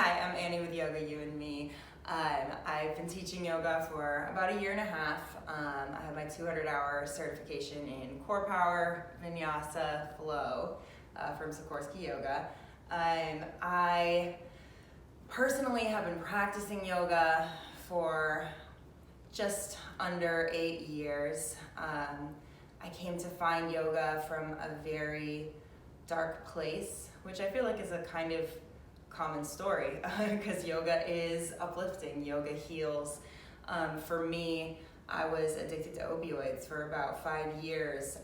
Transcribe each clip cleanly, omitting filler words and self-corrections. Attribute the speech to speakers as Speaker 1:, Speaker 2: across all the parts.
Speaker 1: Hi, I'm Annie with Yoga You and Me. I've been teaching yoga for about a year and a half. I have my 200-hour certification in core power, vinyasa, flow from Sikorsky Yoga. I personally have been practicing yoga for just under 8 years. I came to find yoga from a very dark place, which I feel like is a kind of common story because yoga is uplifting, yoga heals. For me, I was addicted to opioids for about 5 years.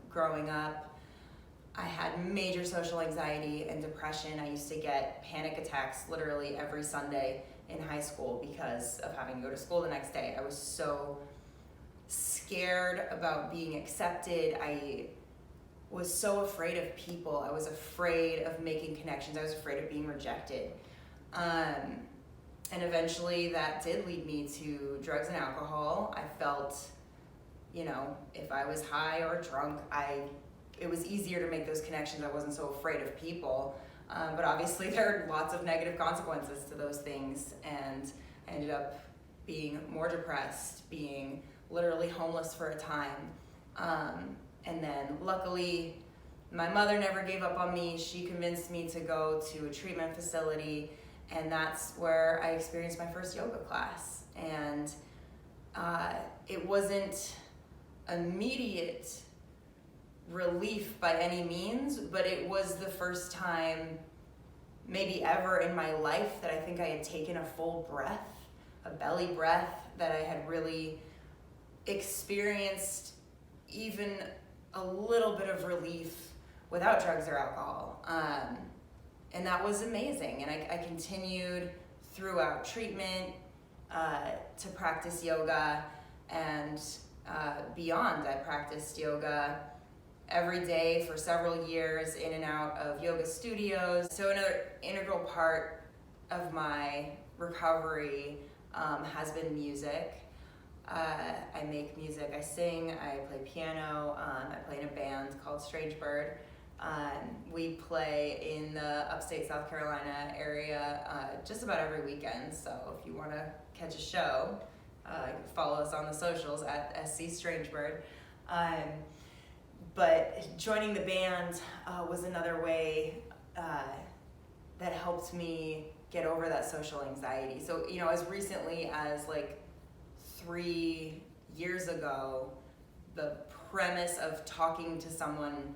Speaker 1: Growing up, I had major social anxiety and depression. I used to get panic attacks literally every Sunday in high school because of having to go to school the next day. I was so scared about being accepted. I was so afraid of people. I was afraid of making connections. I was afraid of being rejected. And eventually that did lead me to drugs and alcohol. I felt, if I was high or drunk, it was easier to make those connections. I wasn't so afraid of people. But obviously there are lots of negative consequences to those things, and I ended up being more depressed, being literally homeless for a time. And then luckily, my mother never gave up on me. She convinced me to go to a treatment facility, and that's where I experienced my first yoga class. And it wasn't immediate relief by any means, but it was the first time maybe ever in my life that I think I had taken a full breath, a belly breath, that I had really experienced even a little bit of relief without drugs or alcohol. And that was amazing. And I continued throughout treatment to practice yoga, and beyond. I practiced yoga every day for several years in and out of yoga studios. So another integral part of my recovery has been music. I make music, I sing, I play piano, I play in a band called Strange Bird. We play in the upstate South Carolina area just about every weekend, so if you want to catch a show, follow us on the socials at SC Strange Bird. But joining the band was another way that helped me get over that social anxiety. So, as recently as 3 years ago, the premise of talking to someone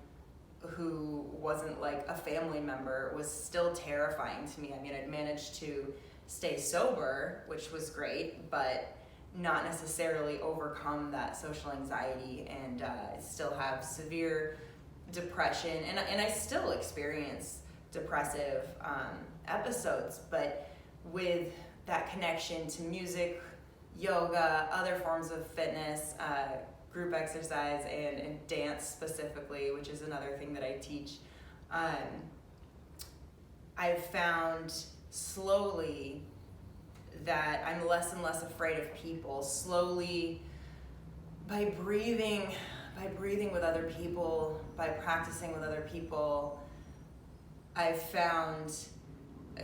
Speaker 1: who wasn't like a family member was still terrifying to me. I mean, I'd managed to stay sober, which was great, but not necessarily overcome that social anxiety, and still have severe depression, and I still experience depressive episodes, but with that connection to music, yoga, other forms of fitness, group exercise, and dance specifically, which is another thing that I teach, I've found slowly that I'm less and less afraid of people. Slowly, by breathing with other people, by practicing with other people, I've found,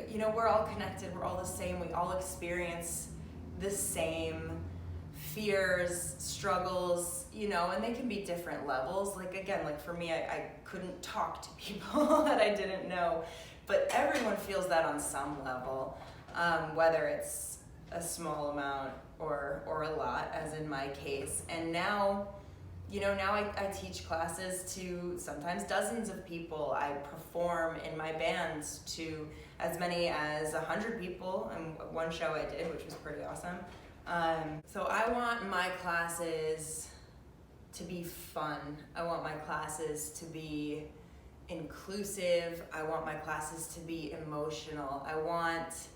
Speaker 1: we're all connected, we're all the same, we all experience the same fears, struggles, and they can be different levels. For me, I couldn't talk to people that I didn't know, but everyone feels that on some level, whether it's a small amount or a lot, as in my case. And now, I teach classes to sometimes dozens of people. I perform in my bands to as many as 100 people, and one show I did, which was pretty awesome. So I want my classes to be fun. I want my classes to be inclusive. I want my classes to be emotional. I want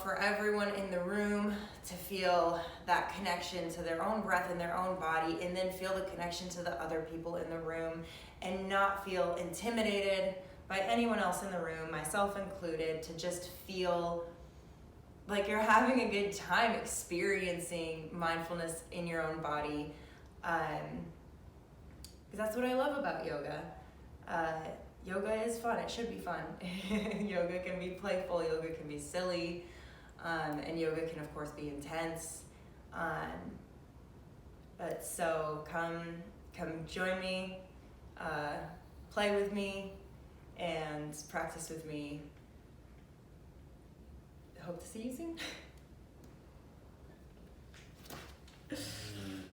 Speaker 1: for everyone in the room to feel that connection to their own breath and their own body, and then feel the connection to the other people in the room, and not feel intimidated by anyone else in the room, myself included, to just feel like you're having a good time experiencing mindfulness in your own body. Because that's what I love about yoga. yoga is fun. It should be fun. Yoga can be playful, yoga can be silly, and yoga can of course be intense. But so come join me, play with me, and practice with me. Hope to see you soon.